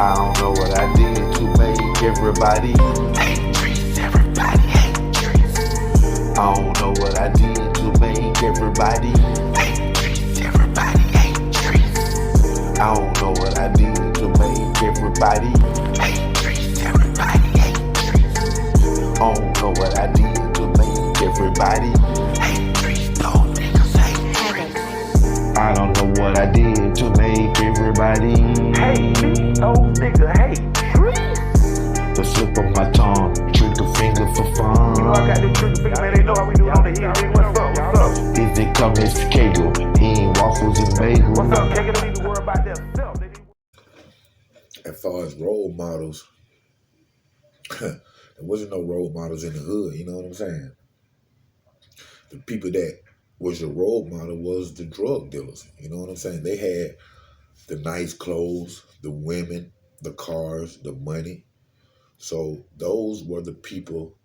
I don't know what I did to make everybody hate Trece. Everybody hate Trece. I don't know what I did to make everybody hate Trece. Everybody hate Trece. I don't know what I did to make everybody hate Trece. Everybody hate Trece. I don't know what I did to make everybody hate Trece. Those niggas hate Trece. I don't know what I did to make everybody hate me. Those niggas hate Trece. The slip of my tongue, trigger finger for fun. You know I got this trigger finger, man. They know how we do it on the hill. What's up? What's up? Is it coming to Kegel? He ain't waffles and bagels. What's up, Kegel? They need to worry about themselves. As far as role models, there wasn't no role models in the hood, you know what I'm saying? The people that was your role model was the drug dealers, you know what I'm saying? They had the nice clothes, the women, the cars, the money. So those were the people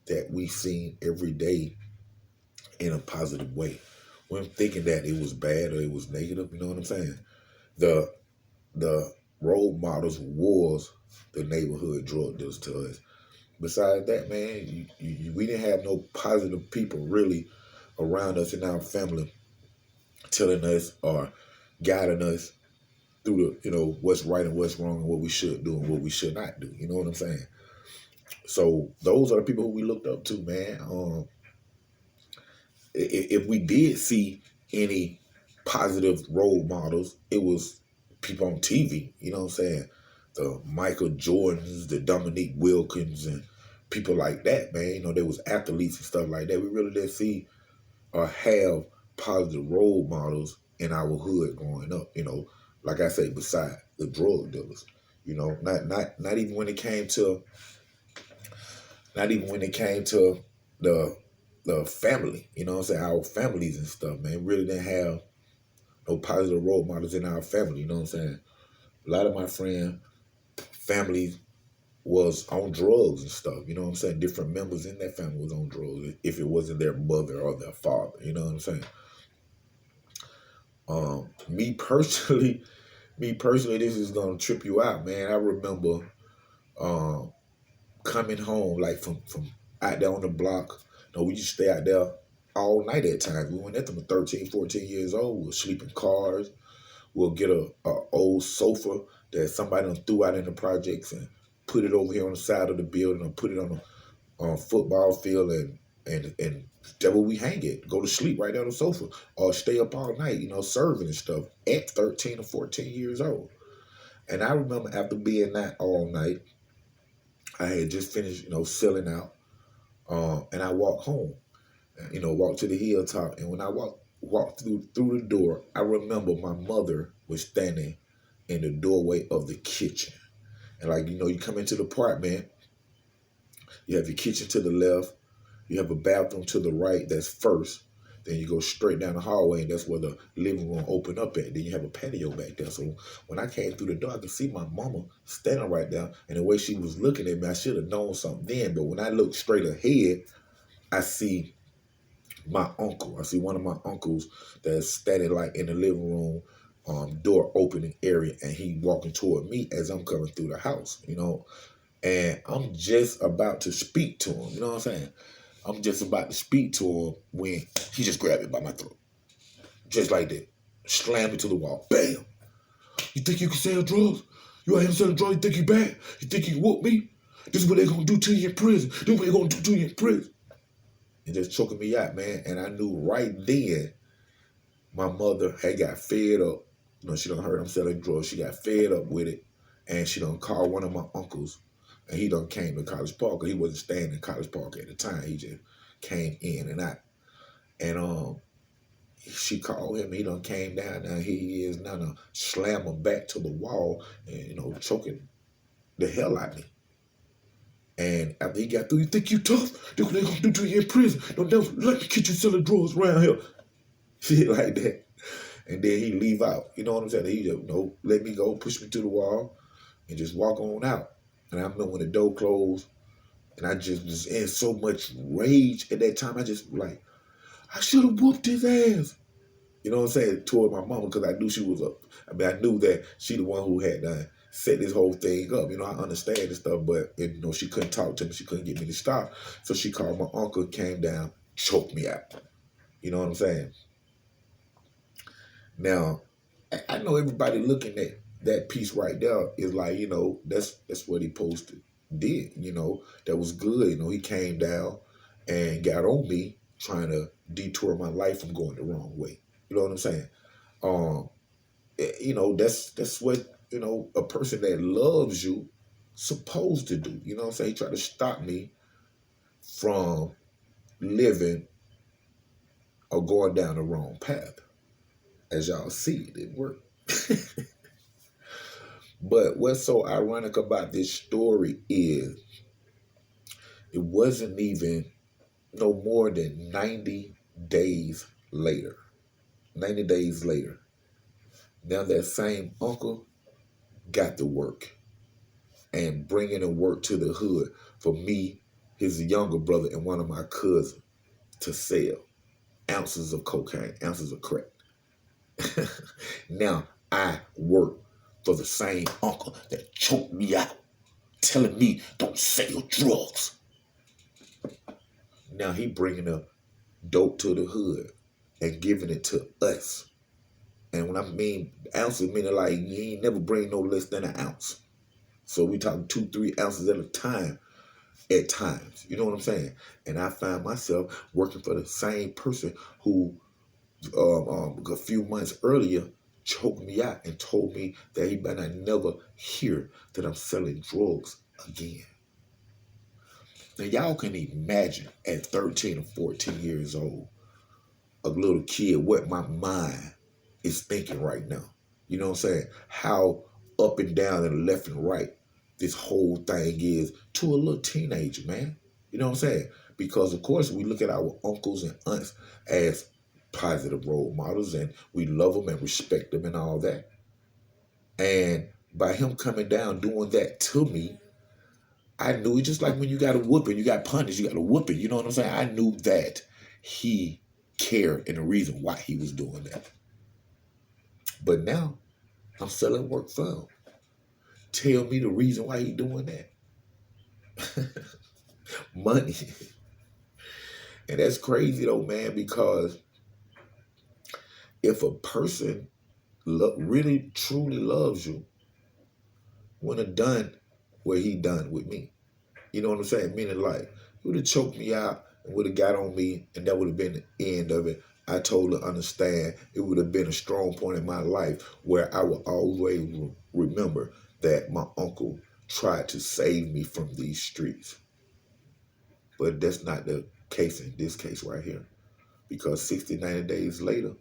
that we seen every day in a positive way. We weren't thinking that it was bad or it was negative, you know what I'm saying? The role models was the neighborhood drug dealers to us. Besides that, man, we didn't have no positive people really around us in our family telling us or guiding us through the, what's right and what's wrong and what we should do and what we should not do. You know what I'm saying? So those are the people who we looked up to, man. If we did see any positive role models, it was people on TV. You know what I'm saying? The Michael Jordans, the Dominique Wilkins, and people like that, man. There was athletes and stuff like that. We really didn't see or have positive role models in our hood growing up. Like I say, beside the drug dealers. Not even when it came to the family. You know what I'm saying? Our families and stuff, man. Really didn't have no positive role models in our family. You know what I'm saying? A lot of my friends' families was on drugs and stuff. You know what I'm saying? Different members in that family was on drugs if it wasn't their mother or their father. You know what I'm saying? Me personally, this is gonna trip you out, man. I remember coming home like from out there on the block. We used to stay out there all night at times. We went at them at 13, 14 years old. We'll sleep in cars. We'll get a old sofa that somebody done threw out in the projects and put it over here on the side of the building or put it on a football field and that's where we hang it. Go to sleep right there on the sofa or stay up all night, serving and stuff at 13 or 14 years old. And I remember after being that all night, I had just finished, selling out, and I walked home, walked to the hilltop. And when I walked through the door, I remember my mother was standing in the doorway of the kitchen. And you come into the apartment, you have your kitchen to the left, you have a bathroom to the right, that's first. Then you go straight down the hallway, and that's where the living room open up at. Then you have a patio back there. So when I came through the door, I could see my mama standing right there. And the way she was looking at me, I should have known something then. But when I look straight ahead, I see my uncle. I see one of my uncles that's standing like in the living room door opening area, and he walking toward me as I'm coming through the house, and I'm just about to speak to him, you know what I'm saying? I'm just about to speak to him when he just grabbed me by my throat. Just like that. Slammed me to the wall. Bam! You think you can sell drugs? You out here selling drugs, you think you bad? You think you can whoop me? This is what they're gonna do to you in prison. This is what they're gonna do to you in prison. And just choking me out, man. And I knew right then my mother had got fed up. She done heard I'm selling drugs. She got fed up with it. And she done called one of my uncles. And he done came to College Park. He wasn't staying in College Park at the time. He just came in and out. And she called him. He done came down. Now he is now slam him back to the wall and, choking the hell out of me. And after he got through, you think you tough? This what they gonna do to you in prison. Don't never let me get you selling drugs around here. Shit like that. And then he leave out. You know what I'm saying? He just, let me go, push me to the wall, and just walk on out. And I remember when the door closed, and I just was in so much rage at that time. I just I should have whooped his ass. You know what I'm saying? Toward my mama, because I knew she was I knew that she the one who had set this whole thing up. You know, I understand this stuff, but you know, she couldn't talk to me. She couldn't get me to stop. So she called my uncle, came down, choked me out. You know what I'm saying? Now, I know everybody looking at that piece right there is like, you know, that's what he posted did. You know, that was good. You know, he came down and got on me trying to detour my life from going the wrong way. You know what I'm saying? Um, you know, that's what, you know, a person that loves you supposed to do. You know what I'm saying? He tried to stop me from living or going down the wrong path. As y'all see, it didn't work. But what's so ironic about this story is it wasn't even no more than 90 days later. 90 days later. Now that same uncle got to work and bringing the work to the hood for me, his younger brother, and one of my cousins to sell ounces of cocaine, ounces of crack. Now I work for the same uncle that choked me out, telling me don't sell drugs. Now he bringing the dope to the hood and giving it to us. And when I mean ounces, meaning like you ain't never bring no less than an ounce. So we talking 2-3 ounces at a time at times. You know what I'm saying? And I find myself working for the same person who a few months earlier choked me out and told me that he better never hear that I'm selling drugs again. Now y'all can imagine at 13 or 14 years old, a little kid, what my mind is thinking right now. You know what I'm saying? How up and down and left and right this whole thing is to a little teenager, man. You know what I'm saying? Because of course we look at our uncles and aunts as positive role models and we love them and respect them and all that. And by him coming down doing that to me, I knew it, just like when you got a whooping, you got punished, you got a whooping. You know what I'm saying? I knew that he cared and the reason why he was doing that. But now I'm selling work for him. Tell me the reason why he doing that. Money. And that's crazy though, man, because if a person really truly loves you, wouldn't have done what he done with me. You know what I'm saying? Meaning like, he would have choked me out and would have got on me, and that would have been the end of it. I totally understand. It would have been a strong point in my life where I will always remember that my uncle tried to save me from these streets. But that's not the case in this case right here. Because 60, 90 days later,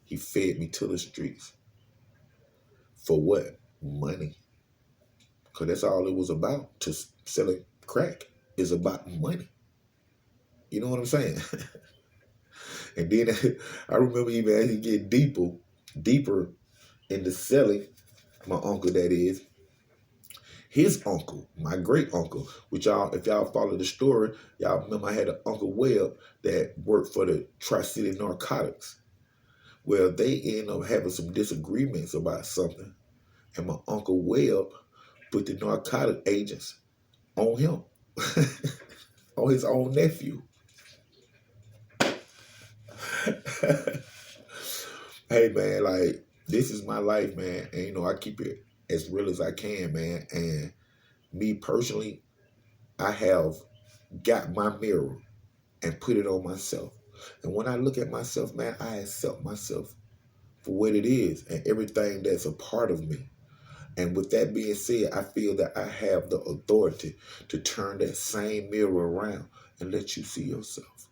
he fed me to the streets. For what? Money. Because that's all it was about. To selling crack is about money. You know what I'm saying? And then I remember even as he get deeper into selling, my uncle that is, his uncle, my great uncle, which y'all, if y'all follow the story, y'all remember I had an Uncle Webb that worked for the Trece Narcotics. Well, they ended up having some disagreements about something. And my Uncle Webb put the narcotic agents on him, on his own nephew. Hey, man, like, this is my life, man. And, you know, I keep it as real as I can, man. And me personally, I have got my mirror and put it on myself. And when I look at myself, man, I accept myself for what it is and everything that's a part of me. And with that being said, I feel that I have the authority to turn that same mirror around and let you see yourself.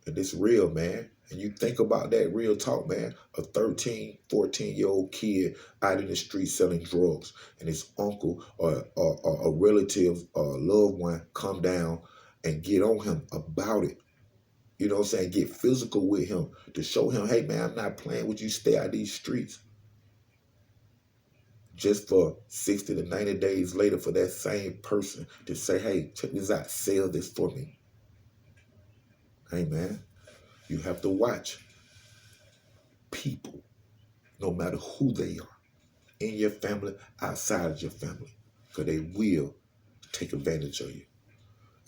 And it's real, man. And you think about that real talk, man. A 13, 14-year-old kid out in the street selling drugs, and his uncle or a relative or a loved one come down and get on him about it. You know what I'm saying? Get physical with him to show him, hey, man, I'm not playing with you. Stay out of these streets. Just for 60 to 90 days later for that same person to say, hey, check this out. Sell this for me. Hey, man, you have to watch. people, no matter who they are, in your family, outside of your family, because they will take advantage of you.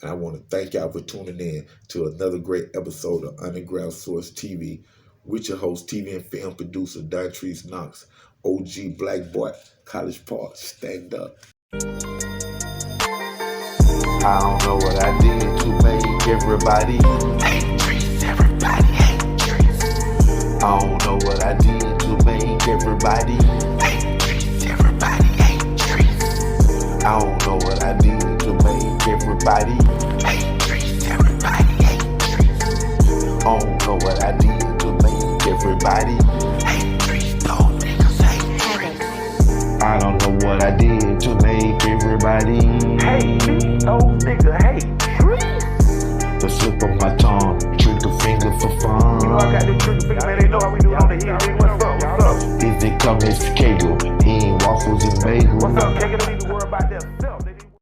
And I want to thank y'all for tuning in to another great episode of Underground Source TV with your host, TV and film producer, Trece Knox, OG Black Boy, College Park, stand up. I don't know what I did to make everybody hate Trece. Everybody hate Trece. I don't know what I did to make everybody hate Trece. Everybody hate Trece. I don't know what I did to make everybody hate Trece. Everybody hate Trece. I don't know what I did to make everybody hate Trece. Those niggas hate Trece. I don't know what I did to make everybody hate me. Those niggas hate Trece. The slip of my tongue, trigger finger for fun. You know I got this trigger finger, man. They know how we do it on the hill. Hey, what's up? What's up? Is it come as scale? He ain't waffles and bagels. What's up? Can't get no need to worry about that.